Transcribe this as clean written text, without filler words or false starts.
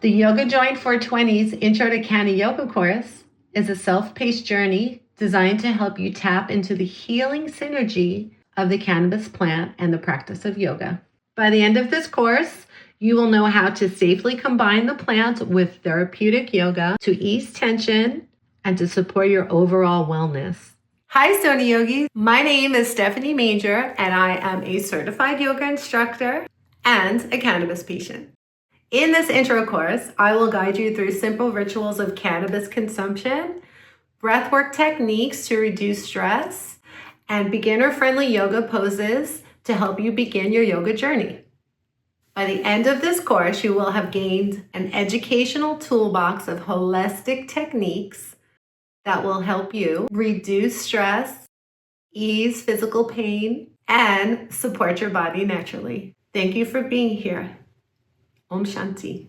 The Yoga Joint for 20s Intro to Canna yoga course is a self-paced journey designed to help you tap into the healing synergy of the cannabis plant and the practice of yoga. By the end of this course, you will know how to safely combine the plant with therapeutic yoga to ease tension and to support your overall wellness. Hi, Sony Yogis. My name is Stefani Manger, and I am a certified yoga instructor and a cannabis patient. In this intro course, I will guide you through simple rituals of cannabis consumption, breathwork techniques to reduce stress, and beginner-friendly yoga poses to help you begin your yoga journey. By the end of this course, you will have gained an educational toolbox of holistic techniques that will help you reduce stress, ease physical pain, and support your body naturally. Thank you for being here. Om Shanti.